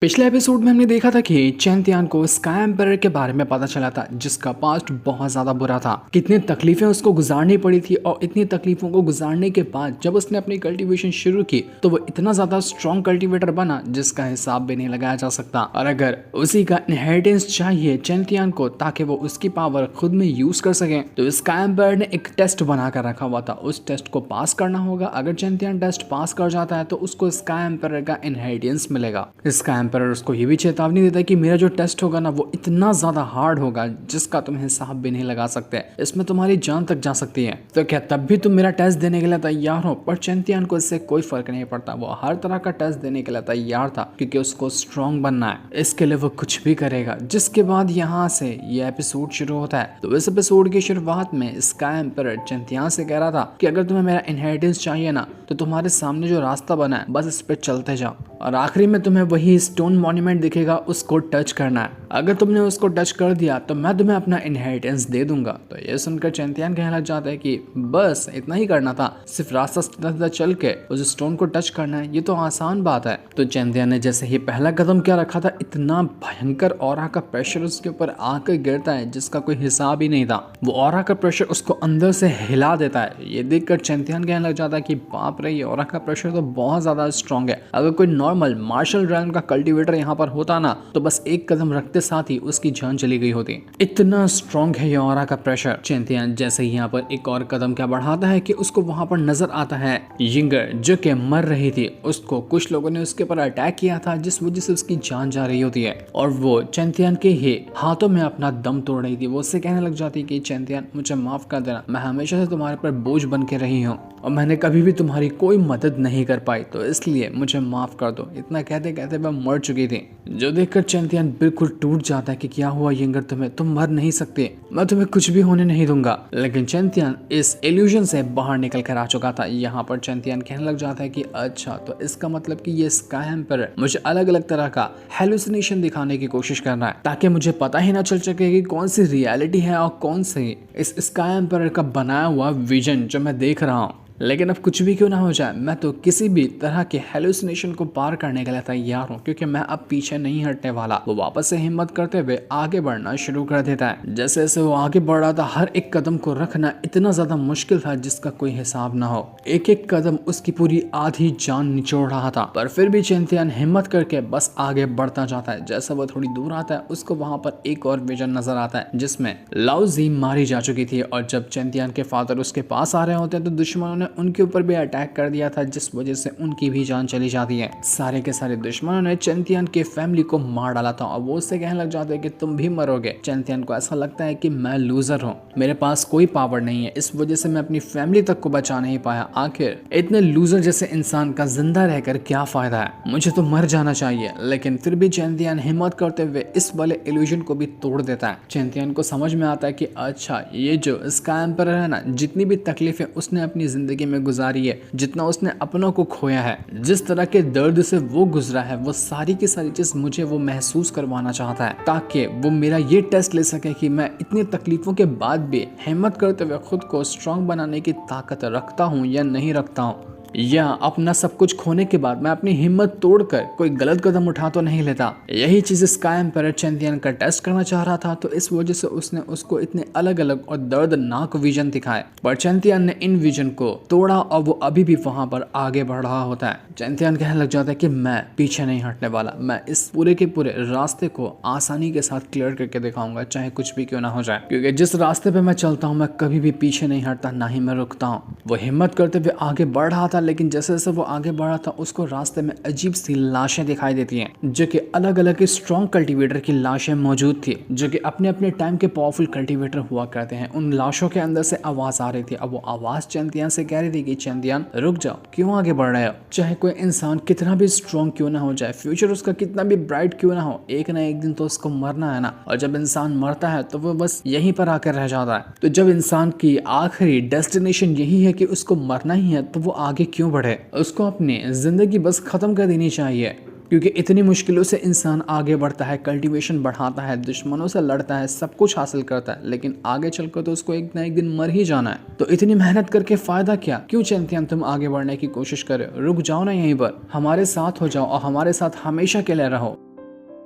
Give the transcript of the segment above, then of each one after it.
पिछले एपिसोड में हमने देखा था कि चैंतियान को स्काई एम्परर के बारे में पता चला था, जिसका पास्ट बहुत ज्यादा बुरा था। कितनी तकलीफें उसको गुजारनी पड़ी थी और इतनी तकलीफों को गुजारने के बाद जब उसने अपनी कल्टीवेशन शुरू की तो वो इतना ज्यादा स्ट्रॉन्ग कल्टीवेटर बना जिसका हिसाब भी नहीं लगाया जा सकता। और अगर उसी का इनहेरिटेंस चाहिए चैंतियान को ताकि वो उसकी पावर खुद में यूज कर सके तो स्काई एम्परर ने एक टेस्ट बनाकर रखा हुआ था। उस टेस्ट को पास करना होगा। अगर चैंतियान टेस्ट पास कर जाता है तो उसको स्काई एम्परर का इनहेरिटेंस मिलेगा। स्काई एम्परर उसको ये भी चेतावनी देता है कि मेरा जो टेस्ट होगा ना वो इतना ज्यादा हार्ड होगा जिसका तुम हिसाब भी नहीं लगा सकते, इसमें तुम्हारी जान तक जा सकती है। तो क्या तब भी तुम मेरा टेस्ट देने के लिए तैयार हो? पर चैंतियान को इससे कोई फर्क नहीं पड़ता। वो हर तरह का टेस्ट देने के लिए तैयार था क्योंकि उसको स्ट्रॉन्ग बनना है। इसके लिए वो कुछ भी करेगा। जिसके बाद यहाँ से ये एपिसोड शुरू होता है। तो इस एपिसोड की शुरुआत में स्काई एम्परर चैंतियान से कह रहा था कि अगर तुम्हें मेरा इनहेरिटेंस चाहिए ना तो तुम्हारे सामने जो रास्ता बना है बस इस पे चलते जाओ और आखिरी में तुम्हें वही स्टोन मॉन्यूमेंट दिखेगा, उसको टच करना है। अगर तुमने उसको टच कर दिया तो मैं तुम्हें अपना इनहेरिटेंस दे दूंगा। तो ये सुनकर चैंतियान कहने लग जाता है कि बस इतना ही करना था, सिर्फ रास्ता सीधा सीधा चल के उस स्टोन को टच करना है, ये तो आसान बात है। तो चैंतियान ने जैसे ही पहला कदम क्या रखा था, इतना भयंकर ऑरा का प्रेशर उसके ऊपर आकर गिरता है जिसका कोई हिसाब ही नहीं था। वो ऑरा का प्रेशर उसको अंदर से हिला देता है। ये देखकर चैंतियान कहने लग जाता है कि बाप रे, ये ऑरा का प्रेशर तो बहुत ज्यादा स्ट्रॉन्ग है। अगर कोई नॉर्मल मार्शल रैंक का कल्टीवेटर यहाँ पर होता ना तो बस एक कदम रखते साथ ही उसकी जान चली गई होती। इतना स्ट्रॉन्ग है ये ऑरा का प्रेशर। चैंतियान जैसे ही यहाँ पर एक और कदम क्या बढ़ाता है कि उसको वहां पर नजर आता है यिंगर जो कि मर रही थी। उसको कुछ लोगों ने उसके ऊपर अटैक किया था जिस वजह से उसकी जान जा रही होती है और वो चैंतियान के ही हाथों में अपना दम तोड़ रही थी। वो उससे कहने लग जाती कि चैंतियान मुझे माफ कर देना, मैं हमेशा से तुम्हारे पर बोझ बन के रही हूँ और मैंने कभी भी तुम्हारी कोई मदद नहीं कर पाई, तो इसलिए मुझे माफ कर दो। इतना कहते कहते वह मर चुकी थी। जो देखकर चैंतियान बिल्कुल टूट जाता है कि क्या हुआ यिंगर, तुम मर नहीं सकते, मैं तुम्हें कुछ भी होने नहीं दूंगा। लेकिन चैंतियान इस इल्यूजन से बाहर निकल कर आ चुका था। यहाँ पर चैंतियान कहने लग जाता है कि अच्छा, तो इसका मतलब कि ये स्काई एम्परर मुझे अलग अलग तरह का हेलुसिनेशन दिखाने की कोशिश कर रहा है ताकि मुझे पता ही ना चल सके कि कौन सी रियलिटी है और कौन सी इस स्काई एम्परर का बनाया हुआ विजन जो मैं देख रहा हूँ। लेकिन अब कुछ भी क्यों ना हो जाए, मैं तो किसी भी तरह के हेलुसिनेशन को पार करने के लिए तैयार हूँ क्योंकि मैं अब पीछे नहीं हटने वाला। वो वापस से हिम्मत करते हुए आगे बढ़ना शुरू कर देता है। जैसे जैसे वो आगे बढ़ रहा था हर एक कदम को रखना इतना ज्यादा मुश्किल था जिसका कोई हिसाब ना हो। एक एक कदम उसकी पूरी आधी जान निचोड़ रहा था, पर फिर भी चैंतियान हिम्मत करके बस आगे बढ़ता जाता है। जैसा वो थोड़ी दूर आता है उसको वहां पर एक और विजन नजर आता है जिसमें लाओ जी मारी जा चुकी थी और जब चैंतियान के फादर उसके पास आ रहे होते हैं तो दुश्मनों ने उनके ऊपर भी अटैक कर दिया था जिस वजह से उनकी भी जान चली जाती है। सारे के सारे दुश्मनों ने चैंतियान के फैमिली को मार डाला था और वो उससे कहने लग जाते हैं कि तुम भी मरोगे। चैंतियान को ऐसा लगता है कि मैं लूजर हूँ, मेरे पास कोई पावर नहीं है, इस वजह से मैं अपनी फैमिली तक को बचा नहीं पाया। आखिर इतने लूजर जैसे इंसान का जिंदा रहकर क्या फायदा है, मुझे तो मर जाना चाहिए। लेकिन फिर भी चैंतियान हिम्मत करते हुए इस वाले इल्यूजन को भी तोड़ देता है। चैंतियान को समझ में आता है कि अच्छा, ये जो स्काई एम्परर है ना, जितनी भी तकलीफें उसने अपनी जिंदगी में गुजारी है, जितना उसने अपनों को खोया है, जिस तरह के दर्द से वो गुजरा है, वो सारी की सारी चीज मुझे वो महसूस करवाना चाहता है ताकि वो मेरा ये टेस्ट ले सके कि मैं इतनी तकलीफों के बाद भी हिम्मत करते हुए खुद को स्ट्रांग बनाने की ताकत रखता हूँ या नहीं रखता हूँ, या अपना सब कुछ खोने के बाद मैं अपनी हिम्मत तोड़कर कोई गलत कदम उठा तो नहीं लेता। यही चीज स्काई एम्परर चैंतियान का टेस्ट करना चाह रहा था, तो इस वजह से उसने उसको इतने अलग अलग और दर्दनाक विजन दिखाए। पर चैंतियान ने इन विजन को तोड़ा और वो अभी भी वहां पर आगे बढ़ रहा होता है। चैंतियान कहने लग जाता है कि मैं पीछे नहीं हटने वाला, मैं इस पूरे के पूरे रास्ते को आसानी के साथ क्लियर करके दिखाऊंगा, चाहे कुछ भी क्यों ना हो जाए, क्योंकि जिस रास्ते पे मैं चलता हूँ मैं कभी भी पीछे नहीं हटता, ना ही मैं रुकता हूँ। वो हिम्मत करते हुए आगे बढ़ रहा था, लेकिन जैसे जैसे वो आगे बढ़ा था उसको रास्ते में अजीब सी लाशें दिखाई देती हैं जो कि अलग अलग स्ट्रॉन्ग कल्टीवेटर की लाशें मौजूद थी जो कि अपने अपने टाइम के पावरफुल कल्टीवेटर हुआ करते हैं। उन लाशों के अंदर से आवाज आ रही थी। अब वो आवाज चैंतियान से कह रही थी कि चैंतियान रुक जाओ, क्यों आगे बढ़ रहे हो? चाहे कोई इंसान कितना भी स्ट्रॉन्ग क्यों ना हो जाए, फ्यूचर उसका कितना भी ब्राइट क्यों ना हो, एक ना एक दिन तो उसको मरना है ना। और जब इंसान मरता है तो वो बस यहीं पर आकर रह जाता है। तो जब इंसान की आखिरी डेस्टिनेशन यही है कि उसको मरना ही है, तो वो आगे क्यों बढ़े? उसको अपनी जिंदगी बस खत्म कर देनी चाहिए, क्योंकि इतनी मुश्किलों से इंसान आगे बढ़ता है, कल्टीवेशन बढ़ाता है, दुश्मनों से लड़ता है, सब कुछ हासिल करता है, लेकिन आगे चलकर तो उसको एक ना एक दिन मर ही जाना है। तो इतनी मेहनत करके फायदा क्या? क्यों चैंतियान तुम आगे बढ़ने की कोशिश कर रहे हो? रुक जाओ ना, यहीं पर हमारे साथ हो जाओ और हमारे साथ हमेशा के लिए रहो।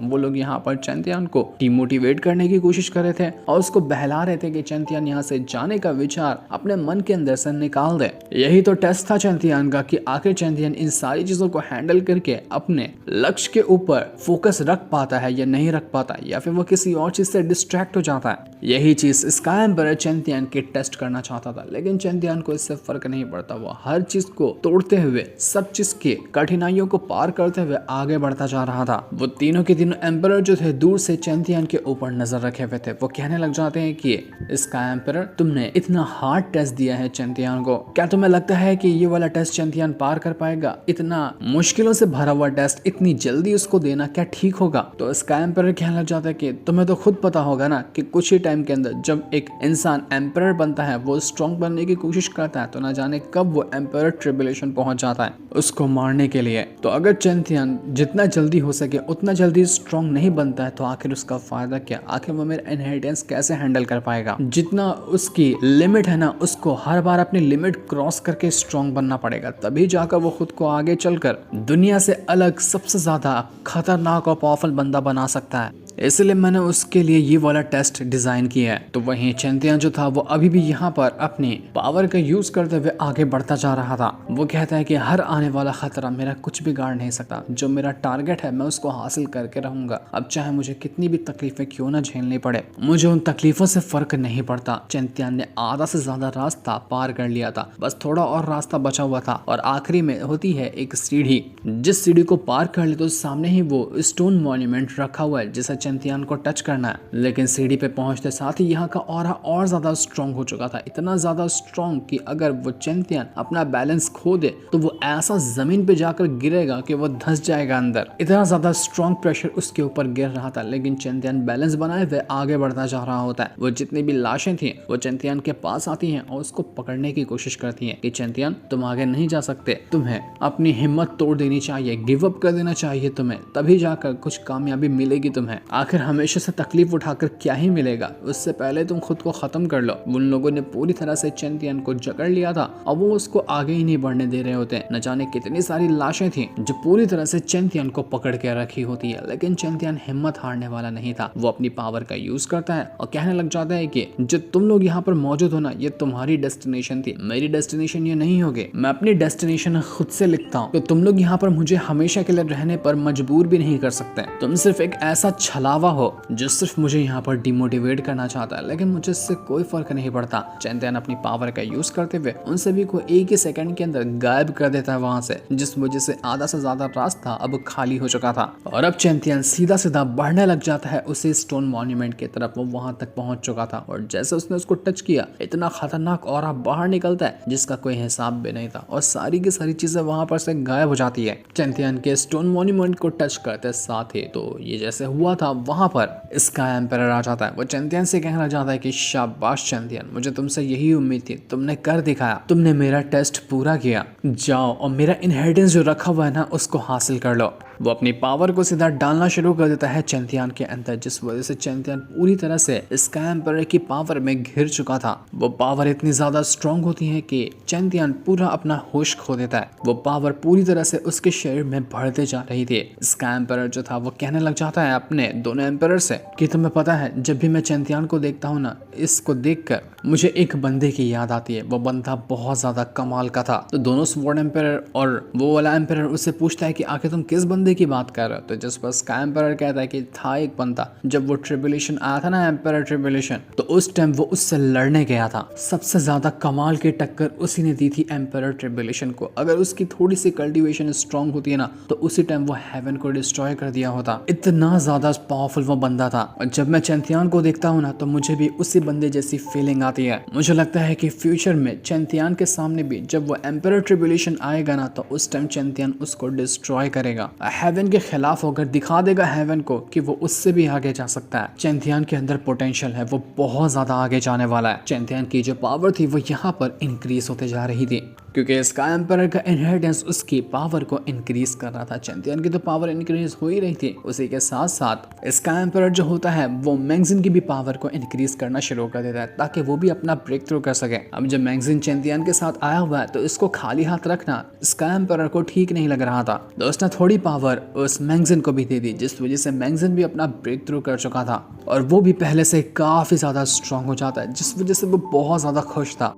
वो लोग यहाँ पर चैंतियान को डिमोटिवेट करने की कोशिश कर रहे थे और उसको बहला रहे थे कि चैंतियान यहाँ से जाने का विचार अपने मन के अंदर से निकाल दे। यही तो टेस्ट था चैंतियान का कि आखिर चैंतियान इन सारी चीजों को हैंडल करके अपने लक्ष्य के ऊपर फोकस रख पाता है या नहीं रख पाता, या फिर वो किसी और चीज से डिस्ट्रैक्ट हो जाता है। यही चीज स्काई एम्परर चैंतियान के टेस्ट करना चाहता था, लेकिन चैंतियान को इससे फर्क नहीं पड़ता। वो हर चीज को तोड़ते हुए, सब चीज की कठिनाइयों को पार करते हुए आगे बढ़ता जा रहा था। वो तीनों के तीनों एम्परर जो थे दूर से चैंतियान के ऊपर नजर रखे हुए थे। वो कहने लग जाते हैं कि स्काई एम्परर, तुमने इतना हार्ड टेस्ट दिया है चैंतियान को, क्या तुम्हें लगता है कि ये वाला टेस्ट चैंतियान पार कर पाएगा? इतना मुश्किलों से भरा हुआ टेस्ट इतनी जल्दी उसको देना क्या ठीक होगा? तो स्काई एम्परर कहने लग जाता है कि तुम्हें तो खुद पता होगा ना कि कुछ ही टाइम के अंदर जब एक इंसान एम्परर बनता है, वो स्ट्रॉन्ग बनने की कोशिश करता है, तो ना जाने कब वो एम्परर ट्रिबुलेशन पहुंच जाता है उसको मारने के लिए। तो अगर चैंतियान जितना जल्दी हो सके उतना जल्दी स्ट्रॉन्ग नहीं बनता है तो आखिर उसका फायदा क्या? आखिर वो मेरा इनहेरिटेंस कैसे हैंडल कर पाएगा? जितना उसकी लिमिट है ना, उसको हर बार अपनी लिमिट क्रॉस करके स्ट्रॉन्ग बनना पड़ेगा, तभी जाकर वो खुद को आगे चलकर दुनिया से अलग सबसे ज्यादा खतरनाक और पावरफुल बंदा बना सकता है। इसलिए मैंने उसके लिए ये वाला टेस्ट डिजाइन किया है। तो वहीं चैंतियान जो था वो अभी भी यहाँ पर अपनी पावर का यूज करते हुए आगे बढ़ता जा रहा था। वो कहता है कि हर आने वाला खतरा मेरा कुछ बिगाड़ नहीं सकता, जो मेरा टारगेट है मैं उसको हासिल करके रहूंगा, अब चाहे मुझे कितनी भी तकलीफें क्यों ना झेलनी पड़े, मुझे उन तकलीफों से फर्क नहीं पड़ता। चैंतियान ने आधा से ज्यादा रास्ता पार कर लिया था, बस थोड़ा और रास्ता बचा हुआ था और आखिरी में होती है एक सीढ़ी। जिस सीढ़ी को पार कर ले तो सामने ही वो स्टोन मॉन्यूमेंट रखा हुआ है जिसे चैंतियान को टच करना है। लेकिन सीढ़ी पे पहुंचते साथ ही यहाँ का ऑरा और ज्यादा स्ट्रॉन्ग हो चुका था, इतना ज्यादा स्ट्रॉन्ग कि अगर वो चैंतियान अपना बैलेंस खो दे तो वो ऐसा जमीन पे जाकर गिरेगा कि वो धंस जाएगा अंदर। इतना ज्यादा स्ट्रॉन्ग प्रेशर उसके ऊपर गिर रहा था, लेकिन चैंतियान बैलेंस बनाए हुए आगे बढ़ता जा रहा होता है। वो जितनी भी लाशें थी वो चैंतियान के पास आती हैं और उसको पकड़ने की कोशिश करती हैं कि चैंतियान तुम आगे नहीं जा सकते, तुम्हें अपनी हिम्मत तोड़ देनी चाहिए, गिव अप कर देना चाहिए तुम्हें, तभी जाकर कुछ कामयाबी मिलेगी तुम्हें। आखिर हमेशा से तकलीफ उठाकर क्या ही मिलेगा, उससे पहले तुम खुद को खत्म कर लो। उन लोगों ने पूरी तरह से चैंतियान को जकड़ लिया था और वो उसको आगे ही नहीं बढ़ने दे रहे होते। न जाने कितनी सारी लाशें थी जो पूरी तरह से चैंतियान को पकड़ के रखी होती है, लेकिन चैंतियान हिम्मत हारने वाला नहीं था। वो अपनी पावर का यूज करता है और कहने लग जाता है कि जो तुम लोग यहाँ पर मौजूद हो ना, ये तुम्हारी डेस्टिनेशन थी, मेरी डेस्टिनेशन ये नहीं होगी। मैं अपनी डेस्टिनेशन खुद से लिखता हूँ, तो तुम लोग यहाँ पर मुझे हमेशा के लिए रहने पर मजबूर भी नहीं कर सकते। तुम सिर्फ एक ऐसा छलावा हो जो सिर्फ मुझे यहाँ पर डिमोटिवेट करना चाहता है, लेकिन मुझे इससे कोई फर्क नहीं पड़ता। चैंतियान अपनी पावर का यूज करते हुए उन सभी को एक ही सेकंड के अंदर गायब कर देता है वहां से, जिस वजह से आधा से ज्यादा रास्ता अब खाली हो चुका था। और अब चैंतियान सीधा सीधा बढ़ने लग जाता है उसी स्टोन मॉन्यूमेंट की तरफ। वो वहां तक पहुंच चुका था और जैसे उसने उसको टच किया, इतना खतरनाक ऑरा बाहर निकलता है जिसका कोई हिसाब भी नहीं था और सारी की सारी चीजें वहां पर से गायब हो जाती है। चैंतियान के स्टोन मॉन्यूमेंट को टच करते साथ ही तो ये जैसे हुआ था वहां पर स्काई एम्परर आ जाता है। वो चैंतियान से कहना चाहता है कि शाबाश चैंतियान, मुझे तुमसे यही उम्मीद थी, तुमने कर दिखाया, तुमने मेरा टेस्ट पूरा किया, जाओ और मेरा इनहेरिटेंस जो रखा हुआ है ना उसको हासिल कर लो। वो अपनी पावर को सीधा डालना शुरू कर देता है चैंतियान के अंदर, जिस वजह से चैंतियान पूरी तरह से स्काई एम्परर की पावर में घिर चुका था। वो पावर इतनी ज्यादा स्ट्रॉन्ग होती है कि चैंतियान पूरा अपना होश खो देता है। वो पावर पूरी तरह से उसके शरीर में बढ़ते जा रही थी। स्काई एम्परर जो था वो कहने लग जाता है अपने दोनों एम्परर से कि तुम्हें पता है, जब भी मैं चैंतियान को देखता हूँ ना, इसको देखकर मुझे एक बंदे की याद आती है। वो बंदा बहुत ज्यादा कमाल का था। तो दोनों स्वॉर्ड एम्परर और वो वाला एम्परर उससे पूछता है कि आखिर तुम किस बंदे की बात कर रहे हो? तो जिस पर स्काई एम्परर कहता है कि था एक बंदा, जब वो ट्रिबुलेशन आया था ना, एम्परर ट्रिबुलेशन, तो उस टाइम वो उससे लड़ने गया था। सबसे ज्यादा कमाल की टक्कर उसी ने दी थी एम्परर ट्रिबुलेशन को। अगर उसकी थोड़ी सी कल्टीवेशन स्ट्रॉन्ग होती है ना, तो उसी टाइम वो हेवन को डिस्ट्रॉय कर दिया होता। इतना ज्यादा पावरफुल वो बंदा था। और जब मैं चैंतियान को देखता हूँ ना, तो मुझे भी उसी बंदे जैसी फीलिंग आती है। मुझे लगता है कि फ्यूचर में चैंतियान के सामने भी जब वो एम्परर ट्रिबुलेशन आएगा ना, तो उस टाइम चैंतियान उसको डिस्ट्रॉय करेगा, हेवन के खिलाफ होकर दिखा देगा हेवन को कि वो उससे भी आगे जा सकता है। चैंतियान के अंदर पोटेंशियल है, वो बहुत ज्यादा आगे जाने वाला है। चैंतियान की जो पावर थी वो यहाँ पर इंक्रीज होते जा रही थी, क्योंकि स्काई एम्परर का इनहेरिटेंस उसकी पावर को इंक्रीज कर रहा था। चैंतियान की तो पावर इंक्रीज हो ही रही थी, उसी के साथ साथ स्काई एम्परर जो होता है वो मैगजीन की भी पावर को इंक्रीज करना शुरू कर देता है, ताकि वो भी अपना ब्रेक थ्रू कर सके। अब जब मैगजीन चैंतियान के साथ आया हुआ है, तो इसको खाली हाथ रखना स्काई एम्परर को ठीक नहीं लग रहा था। तो उसने थोड़ी पावर पावर उस मैंगजिन को भी दे दी, जिस वजह से मैंगजिन भी अपना ब्रेक थ्रू कर चुका था और वो भी पहले से काफ़ी ज़्यादा स्ट्रांग हो जाता है, जिस वजह से वो बहुत ज़्यादा खुश था।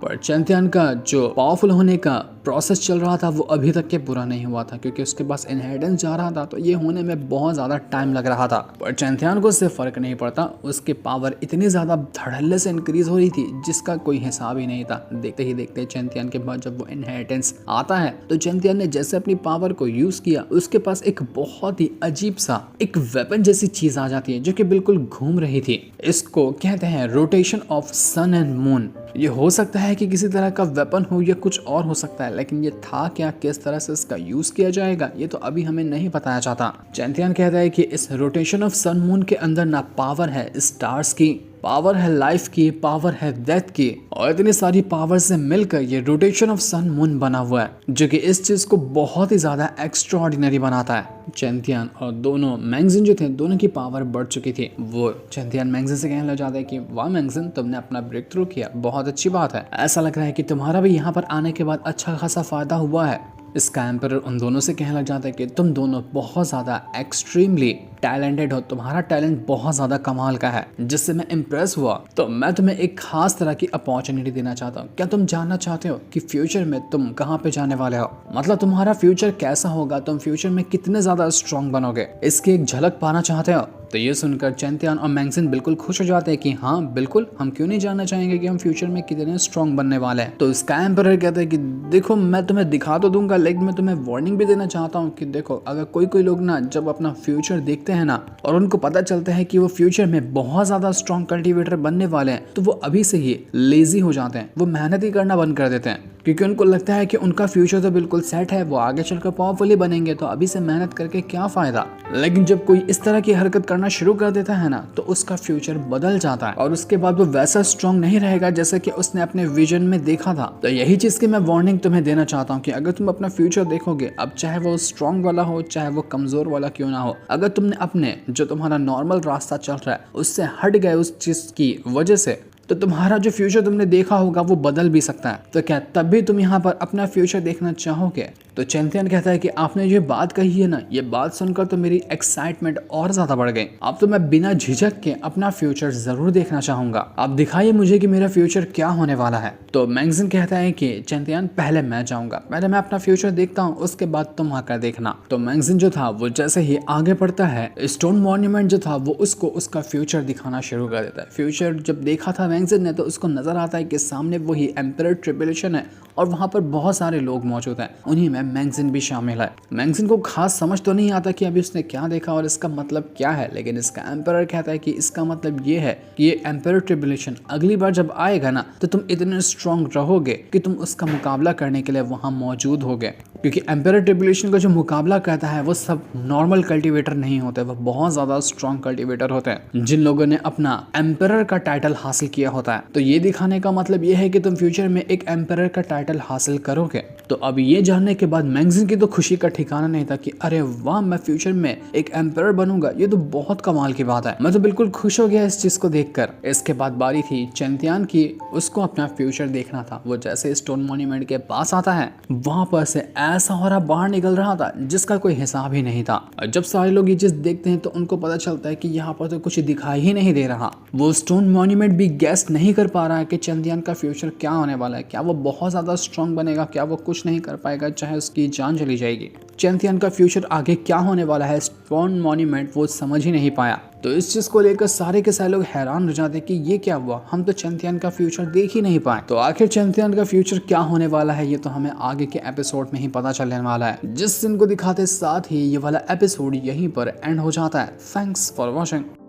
पर चैंतियन का जो पावरफुल होने का प्रोसेस चल रहा था वो अभी तक के पूरा नहीं हुआ था, क्योंकि उसके पास इनहेरिटेंस जा रहा था, तो ये होने में बहुत ज़्यादा टाइम लग रहा था। पर चैंतियन को उससे फ़र्क नहीं पड़ता, उसके पावर इतनी ज़्यादा धड़ल्ले से इंक्रीज़ हो रही थी जिसका कोई हिसाब ही नहीं था। देखते ही देखते चैंतियन के बाद जब वो इनहेरिटेंस आता है तो चैंतियन ने जैसे अपनी पावर को यूज़ किया, उसके पास एक बहुत ही अजीब सा एक वेपन जैसी चीज़ आ जाती है जो कि बिल्कुल घूम रही थी। इसको कहते हैं rotation of sun and moon. ये हो सकता है कि किसी तरह का वेपन हो या कुछ और हो सकता है, लेकिन ये था क्या, किस तरह से इसका यूज किया जाएगा, ये तो अभी हमें नहीं बताया जाता। चैंतियन कहता है कि इस रोटेशन ऑफ सन मून के अंदर ना पावर है स्टार्स की, पावर है लाइफ की, पावर है डेथ की, और इतनी सारी पावर से मिलकर ये रोटेशन ऑफ सन मून बना हुआ है, जो कि इस चीज को बहुत ही ज्यादा एक्स्ट्राऑर्डिनरी बनाता है। चैंतियन और दोनों मैंगजिन जो थे, दोनों की पावर बढ़ चुकी थी। वो चैंतियन मैंगजिन से कहने लग जाता है कि वाह मैंगजिन, तुमने अपना ब्रेक थ्रू किया, बहुत अच्छी बात है। ऐसा लग रहा है कि तुम्हारा भी यहाँ पर आने के बाद अच्छा खासा फायदा हुआ है। इसका एम्परर उन दोनों से कहने लग जाता है कि तुम दोनों बहुत ज़्यादा एक्सट्रीमली टैलेंटेड हो, तुम्हारा टैलेंट बहुत ज़्यादा कमाल का है, जिससे मैं इम्प्रेस हुआ। तो मैं तुम्हें एक खास तरह की अपॉर्चुनिटी देना चाहता हूँ। क्या तुम जानना चाहते हो कि फ्यूचर में तुम कहाँ पे जाने वाले हो, मतलब तुम्हारा फ्यूचर कैसा होगा, तुम फ्यूचर में कितने ज़्यादा स्ट्रांग बनोगे, इसकी एक झलक पाना चाहते हो? तो ये सुनकर चैंतियन और मैंगजिन बिल्कुल खुश हो जाते हैं कि हाँ बिल्कुल, हम क्यों नहीं जानना चाहेंगे कि हम फ्यूचर में कितने स्ट्रांग बनने वाले हैं। तो इसका एम्परर कहता है कि देखो, मैं तुम्हें दिखा तो दूंगा, लेकिन मैं तुम्हें वार्निंग भी देना चाहता हूँ कि देखो, अगर कोई लोग ना जब अपना फ्यूचर देखते हैं ना और उनको पता चलता है कि वो फ्यूचर में बहुत ज्यादा स्ट्रांग कल्टीवेटर बनने वाले हैं, तो वो अभी से ही लेजी हो जाते हैं, वो मेहनत ही करना बंद कर देते हैं, क्योंकि उनको लगता है कि उनका फ्यूचर तो बिल्कुल सेट है, वो आगे चलकर पावरफुल ही बनेंगे, तो अभी से मेहनत करके क्या फायदा। लेकिन जब कोई इस तरह की हरकत करना शुरू कर देता है ना, तो उसका फ्यूचर बदल जाता है और उसके बाद वो वैसा स्ट्रांग नहीं रहेगा जैसे कि उसने अपने विजन में देखा था। तो यही चीज की मैं वार्निंग तुम्हें देना चाहता हूँ कि अगर तुम अपना फ्यूचर देखोगे, अब चाहे वो स्ट्रांग वाला हो चाहे वो कमजोर वाला क्यों ना हो, अगर तुमने अपने जो तुम्हारा नॉर्मल रास्ता चल रहा है उससे हट गए उस चीज की वजह से, तो तुम्हारा जो फ्यूचर तुमने देखा होगा वो बदल भी सकता है। तो क्या तब भी तुम यहाँ पर अपना फ्यूचर देखना चाहोगे? तो चैंतियन कहता है कि आपने ये बात कही है ना, ये बात सुनकर तो मेरी एक्साइटमेंट और ज्यादा बढ़ गई। अब तो मैं बिना झिझक के अपना फ्यूचर जरूर देखना चाहूंगा। आप दिखाइए मुझे कि मेरा फ्यूचर क्या होने वाला है। तो मैंगजिन कहता है कि चैंतियन, पहले मैं जाऊंगा, पहले मैं अपना फ्यूचर देखता हूँ, उसके बाद तुम आकर देखना। तो मैंगजिन जो था वो जैसे ही आगे बढ़ता है, स्टोन मॉन्यूमेंट जो था वो उसको उसका फ्यूचर दिखाना शुरू कर देता है। फ्यूचर जब देखा था मैंगजिन ने, तो उसको नजर आता है कि सामने वही एम्परर ट्रिब्यूलेशन है और वहां पर बहुत सारे लोग मौजूद हैं, उन्हीं में मैंगजिन भी शामिल है। मैंगजिन को खास समझ तो नहीं आता कि अभी उसने क्या देखा और इसका मतलब क्या है, लेकिन इसका एम्परर कहता है कि इसका मतलब ये है कि ये एम्परर ट्रिब्यूलेशन अगली बार जब आएगा ना, तो तुम इतने स्ट्रांग रहोगे कि तुम उसका मुकाबला करने के लिए वहां मौजूद होगे, क्योंकि एम्परर ट्रिब्यूलेशन का जो मुकाबला करता है वो सब नॉर्मल कल्टीवेटर नहीं होते, वो बहुत ज्यादा स्ट्रांग कल्टीवेटर होते हैं जिन लोगों ने अपना एम्परर का टाइटल हासिल किया होता है। तो ये दिखाने का मतलब ये है कि तुम फ्यूचर में एक एम्परर का टाइटल हासिल करोगे। तो अब ये जानने के बाद मैंगजिन की तो खुशी का ठिकाना नहीं था कि अरे वाह, मैं फ्यूचर में एक एम्परर बनूंगा, ये तो बहुत कमाल की बात है। मैं तो बिल्कुल खुश हो गया इस चीज को देखकर। इसके बाद बारी थी चैंतियन की, उसको अपना फ्यूचर देखना था। वो जैसे स्टोन मॉन्यूमेंट के पास आता है, वहां पर से ऐसा हो रहा बाहर निकल रहा था जिसका कोई हिसाब ही नहीं था। और जब सारे लोग ये चीज देखते हैं तो उनको पता चलता है कि यहाँ पर तो कुछ दिखाई ही नहीं दे रहा। वो स्टोन मॉन्यूमेंट भी गेस नहीं कर पा रहा है कि चैंतियन का फ्यूचर क्या होने वाला है। क्या वो बहुत ज्यादा स्ट्रांग बनेगा, क्या वो कुछ नहीं कर पाएगा, चाहे उसकी जान चली जाएगी। चैंतियन का फ्यूचर आगे क्या होने वाला है, स्टोन मॉन्यूमेंट वो समझ ही नहीं पाया। तो इस चीज को लेकर सारे के सारे लोग हैरान हो जाते कि ये क्या हुआ, हम तो चैंतियन का फ्यूचर देख ही नहीं पाए। तो आखिर चैंतियन का फ्यूचर क्या होने वाला है, ये तो हमें आगे के एपिसोड में ही पता चलने वाला है, जिस दिन को दिखाते साथ ही ये वाला एपिसोड यहीं पर एंड हो जाता है। Thanks for watching.